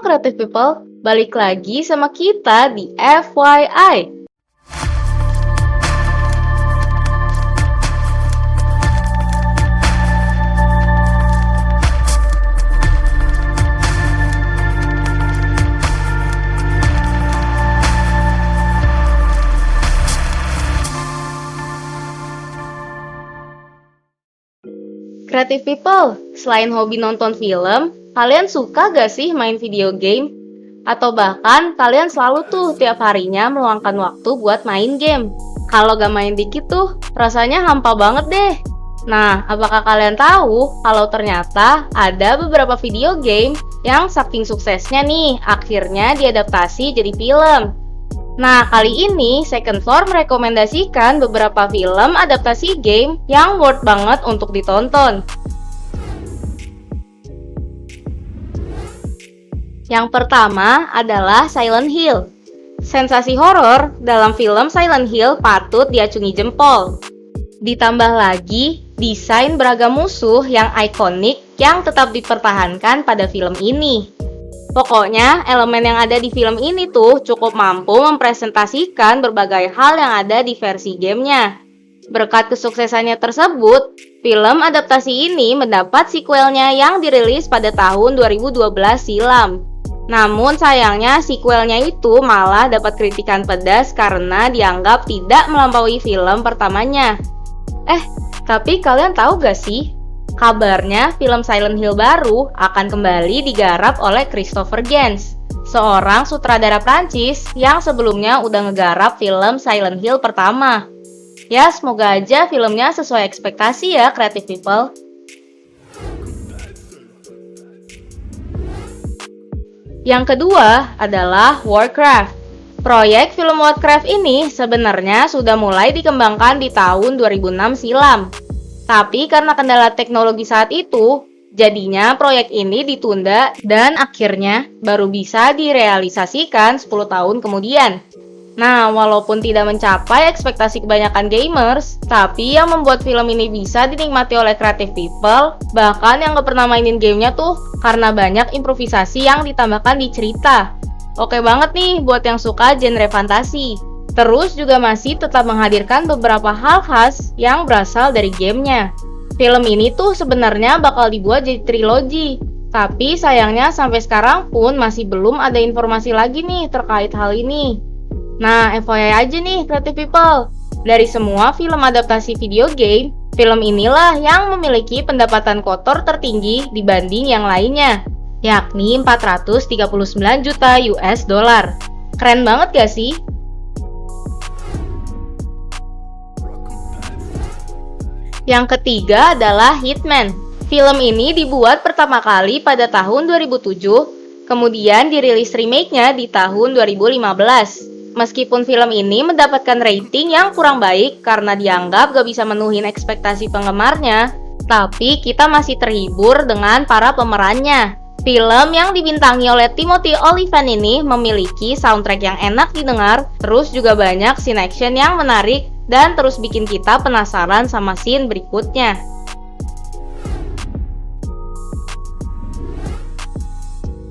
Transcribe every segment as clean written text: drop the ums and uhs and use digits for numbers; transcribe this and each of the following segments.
Creative People, balik lagi sama kita di FYI. Creative People, selain hobi nonton film, kalian suka gak sih main video game? Atau bahkan kalian selalu tuh tiap harinya meluangkan waktu buat main game? Kalau gak main dikit tuh, rasanya hampa banget deh. Nah, apakah kalian tahu kalau ternyata ada beberapa video game yang saking suksesnya nih, akhirnya diadaptasi jadi film? Nah, kali ini Second Floor merekomendasikan beberapa film adaptasi game yang worth banget untuk ditonton. Yang pertama adalah Silent Hill. Sensasi horor dalam film Silent Hill patut diacungi jempol. Ditambah lagi, desain beragam musuh yang ikonik yang tetap dipertahankan pada film ini. Pokoknya, elemen yang ada di film ini tuh cukup mampu mempresentasikan berbagai hal yang ada di versi gamenya. Berkat kesuksesannya tersebut, film adaptasi ini mendapat sequelnya yang dirilis pada tahun 2012 silam. Namun sayangnya sequelnya itu malah dapat kritikan pedas karena dianggap tidak melampaui film pertamanya. Tapi kalian tahu gak sih? Kabarnya film Silent Hill baru akan kembali digarap oleh Christopher Gans, seorang sutradara Prancis yang sebelumnya udah ngegarap film Silent Hill pertama. Ya, semoga aja filmnya sesuai ekspektasi ya, Creative People. Yang kedua adalah Warcraft. Proyek film Warcraft ini sebenarnya sudah mulai dikembangkan di tahun 2006 silam. Tapi karena kendala teknologi saat itu, jadinya proyek ini ditunda dan akhirnya baru bisa direalisasikan 10 tahun kemudian. Nah, walaupun tidak mencapai ekspektasi kebanyakan gamers, tapi yang membuat film ini bisa dinikmati oleh creative people, bahkan yang gak pernah mainin gamenya tuh karena banyak improvisasi yang ditambahkan di cerita. Oke banget nih buat yang suka genre fantasi. Terus juga masih tetap menghadirkan beberapa hal khas yang berasal dari gamenya. Film ini tuh sebenarnya bakal dibuat jadi trilogi, tapi sayangnya sampai sekarang pun masih belum ada informasi lagi nih terkait hal ini. Nah, FYI aja nih Creative People, dari semua film adaptasi video game, film inilah yang memiliki pendapatan kotor tertinggi dibanding yang lainnya, yakni 439 juta US dollar. Keren banget gak sih? Yang ketiga adalah Hitman. Film ini dibuat pertama kali pada tahun 2007, kemudian dirilis remake-nya di tahun 2015. Meskipun film ini mendapatkan rating yang kurang baik karena dianggap gak bisa menuhin ekspektasi penggemarnya, tapi kita masih terhibur dengan para pemerannya. Film yang dibintangi oleh Timothy Olyphant ini memiliki soundtrack yang enak didengar, terus juga banyak scene action yang menarik, dan terus bikin kita penasaran sama scene berikutnya.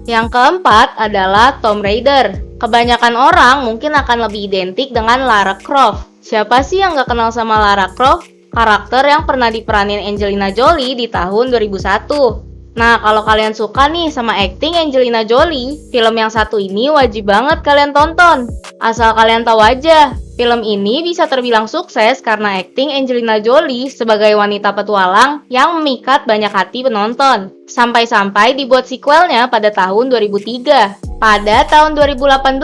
Yang keempat adalah Tomb Raider. Kebanyakan orang mungkin akan lebih identik dengan Lara Croft. Siapa sih yang gak kenal sama Lara Croft? Karakter yang pernah diperanin Angelina Jolie di tahun 2001. Nah, kalau kalian suka nih sama acting Angelina Jolie, film yang satu ini wajib banget kalian tonton. Asal kalian tahu aja, film ini bisa terbilang sukses karena acting Angelina Jolie sebagai wanita petualang yang memikat banyak hati penonton. Sampai-sampai dibuat sequelnya pada tahun 2003. Pada tahun 2018,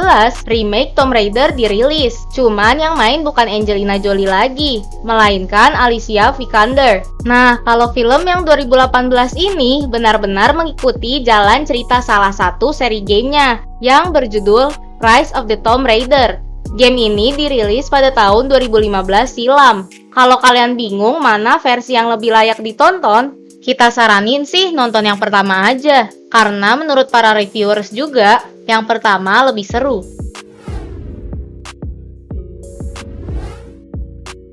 remake Tomb Raider dirilis. Cuman yang main bukan Angelina Jolie lagi, melainkan Alicia Vikander. Nah, kalau film yang 2018 ini benar-benar mengikuti jalan cerita salah satu seri gamenya, yang berjudul Rise of the Tomb Raider. Game ini dirilis pada tahun 2015 silam. Kalau kalian bingung mana versi yang lebih layak ditonton, kita saranin sih nonton yang pertama aja, karena menurut para reviewers juga, yang pertama lebih seru.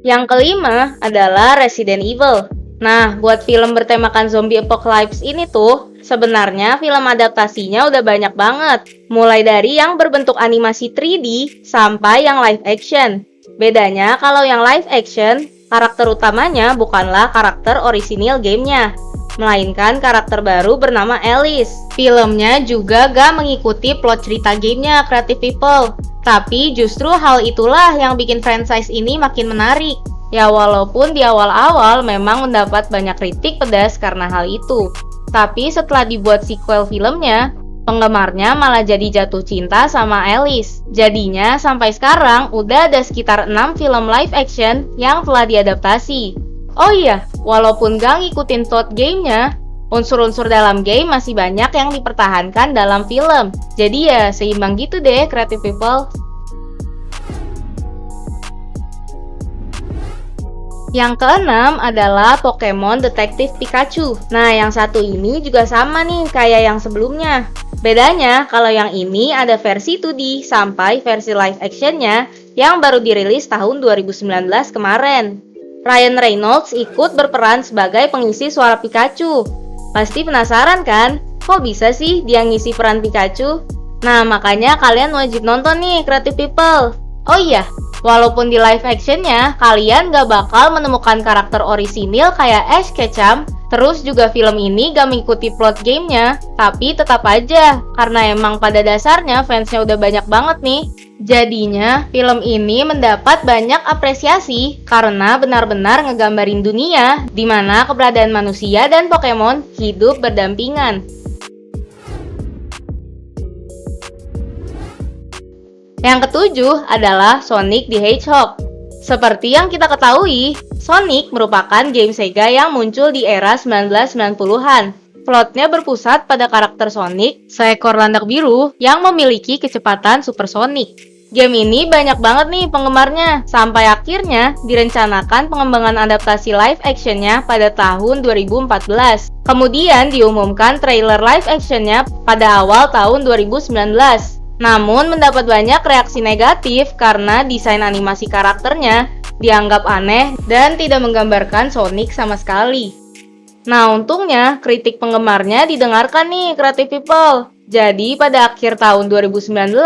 Yang kelima adalah Resident Evil. Nah, buat film bertemakan zombie apocalypse ini tuh, Sebenarnya film adaptasinya udah banyak banget, mulai dari yang berbentuk animasi 3D sampai yang live action. Bedanya kalau yang live action, karakter utamanya bukanlah karakter orisinil gamenya, melainkan karakter baru bernama Alice. Filmnya juga gak mengikuti plot cerita gamenya, Creative People. Tapi justru hal itulah yang bikin franchise ini makin menarik. Ya walaupun di awal-awal memang mendapat banyak kritik pedas karena hal itu. Tapi setelah dibuat sequel filmnya, penggemarnya malah jadi jatuh cinta sama Alice. Jadinya sampai sekarang udah ada sekitar 6 film live action yang telah diadaptasi. Oh iya, walaupun gak ngikutin plot gamenya, unsur-unsur dalam game masih banyak yang dipertahankan dalam film. Jadi ya seimbang gitu deh, Creative People. Yang keenam adalah Pokemon Detective Pikachu. Nah, yang satu ini juga sama nih kayak yang sebelumnya. Bedanya, kalau yang ini ada versi 2D sampai versi live actionnya yang baru dirilis tahun 2019 kemarin. Ryan Reynolds ikut berperan sebagai pengisi suara Pikachu. Pasti penasaran kan? Kok bisa sih dia ngisi peran Pikachu? Nah, makanya kalian wajib nonton nih, Creative People. Oh iya, walaupun di live actionnya, kalian gak bakal menemukan karakter orisinil kayak Ash Ketchum, terus juga film ini gak mengikuti plot gamenya, tapi tetap aja, karena emang pada dasarnya fansnya udah banyak banget nih. Jadinya, film ini mendapat banyak apresiasi karena benar-benar ngegambarin dunia di mana keberadaan manusia dan Pokemon hidup berdampingan. Yang ketujuh adalah Sonic the Hedgehog. Seperti yang kita ketahui, Sonic merupakan game Sega yang muncul di era 1990-an. Plotnya berpusat pada karakter Sonic, seekor landak biru yang memiliki kecepatan supersonik. Game ini banyak banget nih penggemarnya, sampai akhirnya direncanakan pengembangan adaptasi live actionnya pada tahun 2014. Kemudian diumumkan trailer live actionnya pada awal tahun 2019. Namun mendapat banyak reaksi negatif karena desain animasi karakternya dianggap aneh dan tidak menggambarkan Sonic sama sekali. Nah, untungnya kritik penggemarnya didengarkan nih, Creative People. Jadi pada akhir tahun 2019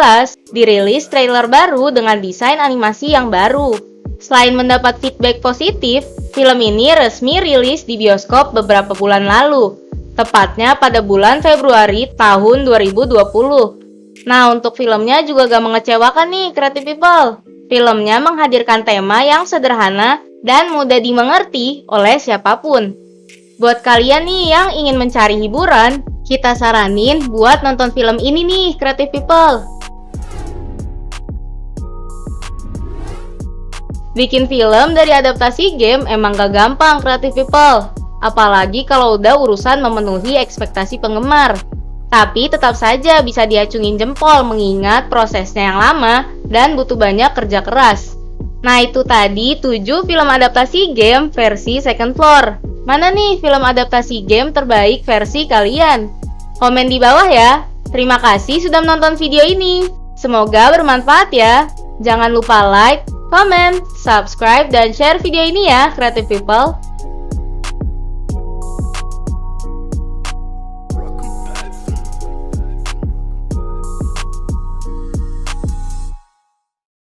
dirilis trailer baru dengan desain animasi yang baru. Selain mendapat feedback positif, film ini resmi rilis di bioskop beberapa bulan lalu, tepatnya pada bulan Februari tahun 2020. Nah, untuk filmnya juga gak mengecewakan nih, Creative People. Filmnya menghadirkan tema yang sederhana dan mudah dimengerti oleh siapapun. Buat kalian nih yang ingin mencari hiburan, kita saranin buat nonton film ini nih, Creative People. Bikin film dari adaptasi game emang gak gampang, Creative People. Apalagi kalau udah urusan memenuhi ekspektasi penggemar. Tapi tetap saja bisa diacungin jempol mengingat prosesnya yang lama dan butuh banyak kerja keras. Nah, itu tadi 7 film adaptasi game versi Second Floor. Mana nih film adaptasi game terbaik versi kalian? Komen di bawah ya. Terima kasih sudah menonton video ini. Semoga bermanfaat ya. Jangan lupa like, comment, subscribe, dan share video ini ya, Creative People.